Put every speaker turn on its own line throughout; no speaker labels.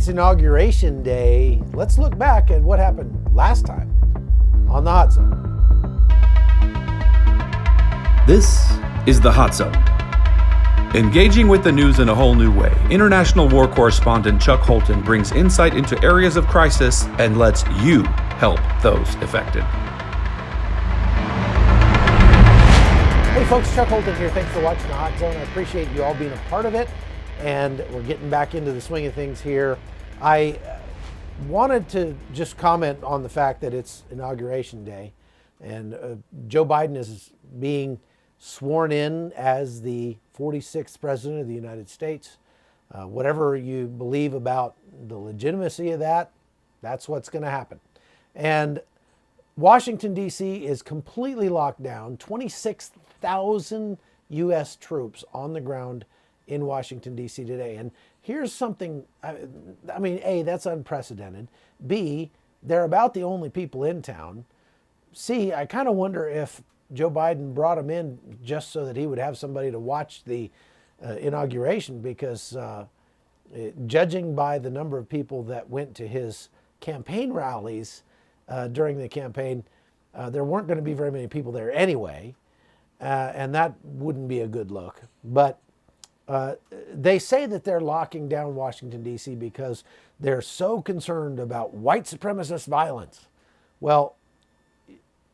it's Inauguration Day. Let's look back at what happened last time on the Hot Zone.
This is the Hot Zone. Engaging with the news in a whole new way, international war correspondent Chuck Holton brings insight into areas of crisis and lets you help those affected.
Hey folks, Chuck Holton here. Thanks for watching the Hot Zone. I appreciate you all being a part of it, and we're getting back into the swing of things here. I wanted to just comment on the fact that it's Inauguration Day, and Joe Biden is being sworn in as the 46th President of the United States. Whatever you believe about the legitimacy of that, that's what's going to happen. And Washington, D.C. is completely locked down. 26,000 U.S. troops on the ground in Washington, D.C. today. And here's something, I mean, A, that's unprecedented. B, they're about the only people in town. C, I kind of wonder if Joe Biden brought him in just so that he would have somebody to watch the inauguration, because judging by the number of people that went to his campaign rallies during the campaign, there weren't going to be very many people there anyway, and that wouldn't be a good look. But they say that they're locking down Washington, D.C. because they're so concerned about white supremacist violence. Well,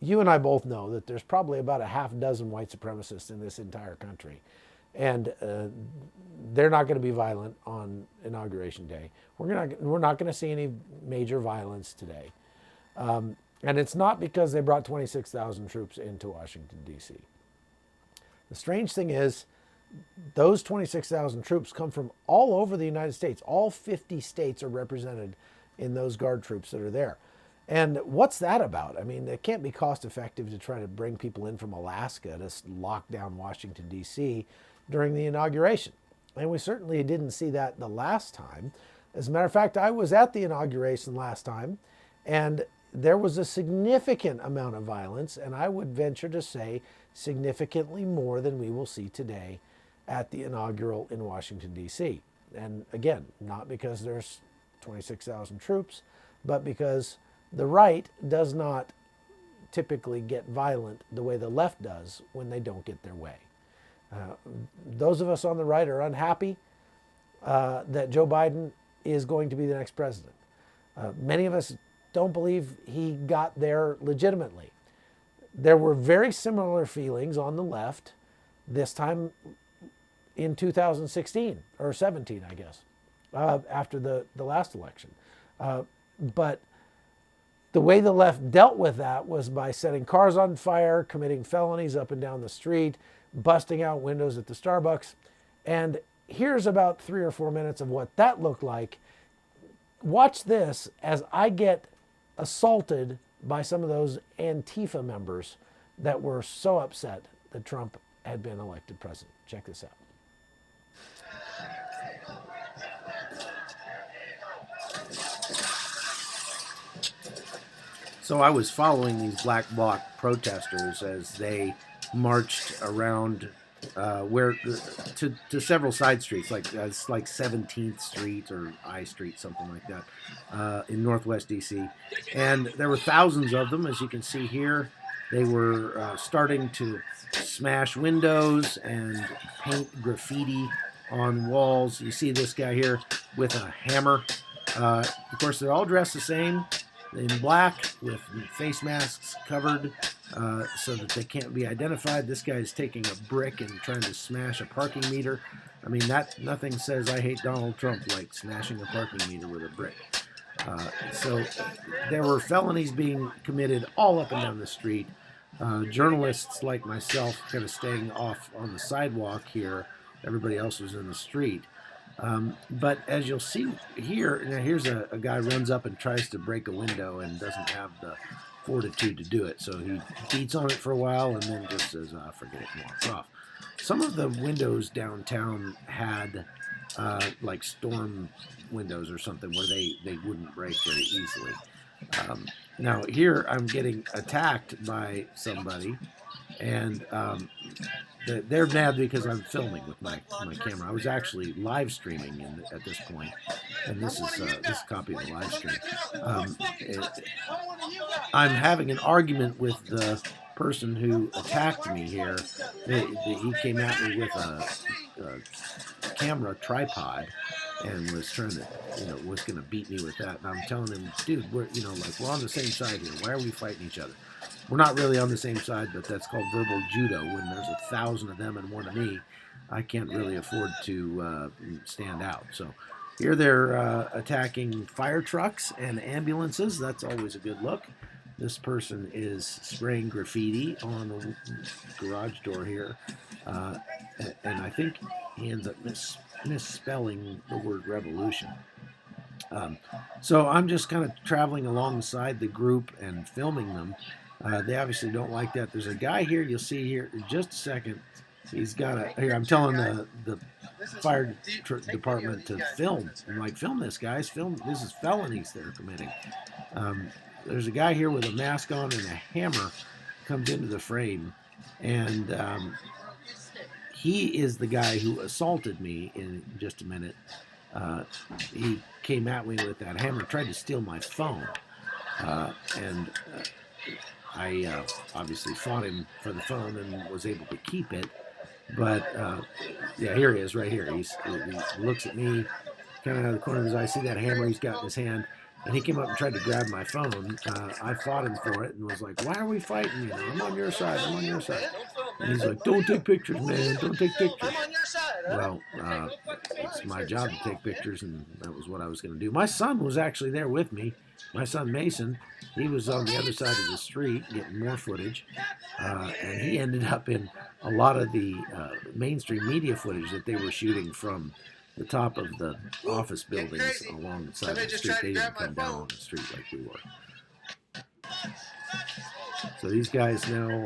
you and I both know that there's probably about a half dozen white supremacists in this entire country. And they're not going to be violent on Inauguration Day. We're not going to see any major violence today. And it's not because they brought 26,000 troops into Washington, D.C. The strange thing is, those 26,000 troops come from all over the United States. All 50 states are represented in those Guard troops that are there. And what's that about? I mean, it can't be cost effective to try to bring people in from Alaska to lock down Washington, D.C. during the inauguration. And we certainly didn't see that the last time. As a matter of fact, I was at the inauguration last time, and there was a significant amount of violence, and I would venture to say significantly more than we will see today at the inaugural in Washington, D.C. And again, not because there's 26,000 troops, but because the right does not typically get violent the way the left does when they don't get their way. Those of us on the right are unhappy that Joe Biden is going to be the next president. Many of us don't believe he got there legitimately. There were very similar feelings on the left this time in 2016 or 17, I guess, after the last election. But the way the left dealt with that was by setting cars on fire, committing felonies up and down the street, busting out windows at the Starbucks. And here's about 3 or 4 minutes of what that looked like. Watch this as I get assaulted by some of those Antifa members that were so upset that Trump had been elected president. Check this out.
So I was following these black bloc protesters as they marched around to several side streets, like it's like 17th Street or I Street, something like that, in Northwest D.C. And there were thousands of them, as you can see here. They were starting to smash windows and paint graffiti on walls. You see this guy here with a hammer. Of course, they're all dressed the same, in black with face masks covered so that they can't be identified. This guy's taking a brick and trying to smash a parking meter. I mean, nothing says I hate Donald Trump like smashing a parking meter with a brick. So there were felonies being committed all up and down the street. Journalists like myself kind of staying off on the sidewalk here. Everybody else was in the street. But as you'll see here, now here's a guy runs up and tries to break a window and doesn't have the fortitude to do it. So he beats on it for a while and then just says, forget it, and walks off. Some of the windows downtown had like storm windows or something where they wouldn't break very easily. Now here I'm getting attacked by somebody, and they're mad because I'm filming with my camera. I was actually live streaming at this point, and this is a copy of the live stream. I'm having an argument with the person who attacked me here. He came at me with a camera tripod and was trying to, was going to beat me with that. And I'm telling him, dude, we're on the same side here. Why are we fighting each other? We're not really on the same side, but that's called verbal judo. When there's 1,000 of them and one of me, I can't really afford to stand out. So here they're attacking fire trucks and ambulances. That's always a good look. This person is spraying graffiti on the garage door here. And I think he ends up misspelling the word revolution. So I'm just kind of traveling alongside the group and filming them. They obviously don't like that. There's a guy here, you'll see here in just a second. He's got here, I'm telling the fire department to film. I'm like, film this, guys. This is felonies they're committing. There's a guy here with a mask on and a hammer comes into the frame. And he is the guy who assaulted me in just a minute. He came at me with that hammer, tried to steal my phone. And I obviously fought him for the phone and was able to keep it. But yeah, here he is right here. He looks at me kind of out of the corner of his eye. I see that hammer he's got in his hand. And he came up and tried to grab my phone. I fought him for it and was like, why are we fighting? I'm on your side. I'm on your side. And he's like, don't take pictures, man. Don't take pictures. I'm on your side. Well, it's my job to take pictures, and that was what I was going to do. My son was actually there with me. My son, Mason, he was on the other side of the street getting more footage. And he ended up in a lot of the mainstream media footage that they were shooting from the top of the office buildings along the side of the street. They didn't come down on the street like we were. So these guys now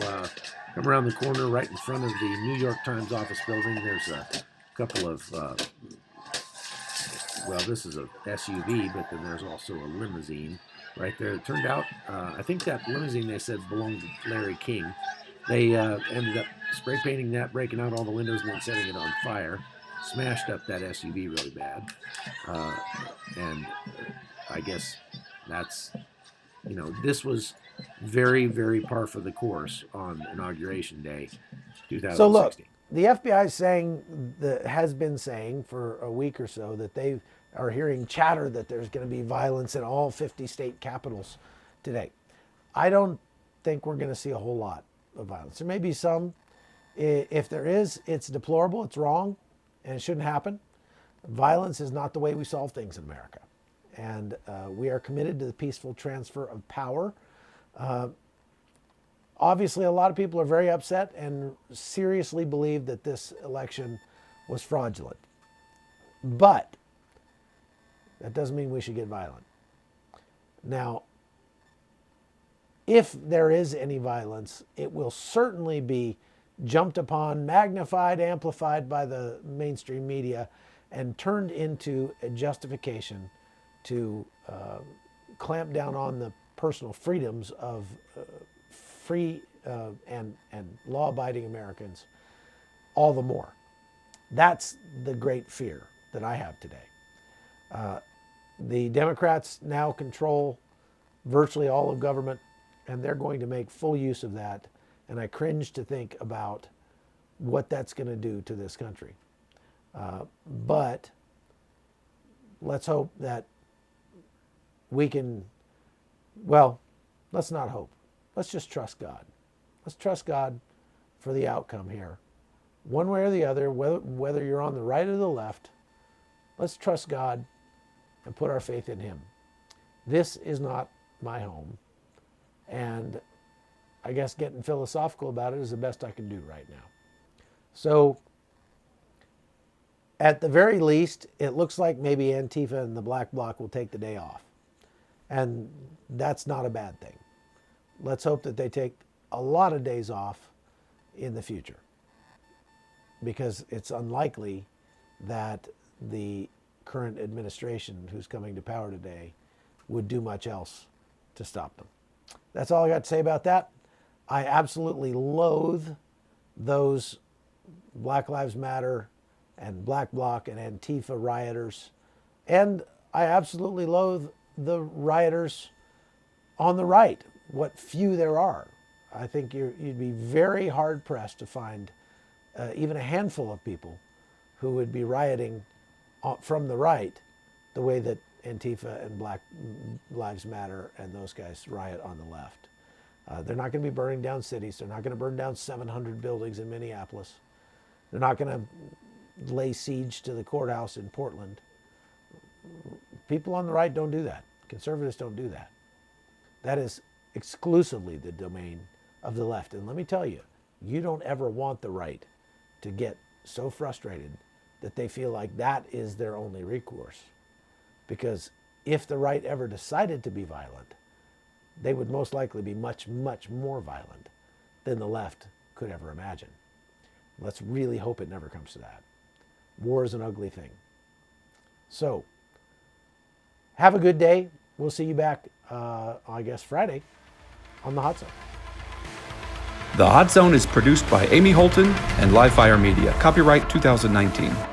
come around the corner right in front of the New York Times office building. There's a couple of, this is a SUV, but then there's also a limousine right there. It turned out, I think that limousine they said belonged to Larry King. They ended up spray painting that, breaking out all the windows, and then setting it on fire. Smashed up that SUV really bad. And I guess that's, this was very, very par for the course on Inauguration Day, 2016.
So look, the FBI has been saying for a week or so that they are hearing chatter that there's going to be violence in all 50 state capitals today. I don't think we're going to see a whole lot of violence. There may be some. If there is, it's deplorable, it's wrong, and it shouldn't happen. Violence is not the way we solve things in America. And we are committed to the peaceful transfer of power. Obviously, a lot of people are very upset and seriously believe that this election was fraudulent. But that doesn't mean we should get violent. Now, if there is any violence, it will certainly be jumped upon, magnified, amplified by the mainstream media, and turned into a justification to clamp down on the personal freedoms of free and law-abiding Americans all the more. That's the great fear that I have today. The Democrats now control virtually all of government, and they're going to make full use of that. And I cringe to think about what that's going to do to this country. But let's hope that we can, let's not hope. Let's just trust God. Let's trust God for the outcome here. One way or the other, whether you're on the right or the left, let's trust God and put our faith in Him. This is not my home. And I guess getting philosophical about it is the best I can do right now. So, at the very least, it looks like maybe Antifa and the Black Bloc will take the day off. And that's not a bad thing. Let's hope that they take a lot of days off in the future, because it's unlikely that the current administration who's coming to power today would do much else to stop them. That's all I got to say about that. I absolutely loathe those Black Lives Matter and Black Bloc and Antifa rioters. And I absolutely loathe the rioters on the right, what few there are. I think you'd be very hard pressed to find even a handful of people who would be rioting from the right the way that Antifa and Black Lives Matter and those guys riot on the left. They're not going to be burning down cities. They're not going to burn down 700 buildings in Minneapolis. They're not going to lay siege to the courthouse in Portland. People on the right don't do that. Conservatives don't do that. That is exclusively the domain of the left. And let me tell you, you don't ever want the right to get so frustrated that they feel like that is their only recourse. Because if the right ever decided to be violent, they would most likely be much, much more violent than the left could ever imagine. Let's really hope it never comes to that. War is an ugly thing. So, have a good day. We'll see you back, I guess, Friday on The Hot Zone.
The Hot Zone is produced by Amy Holton and Livefire Media. Copyright 2019.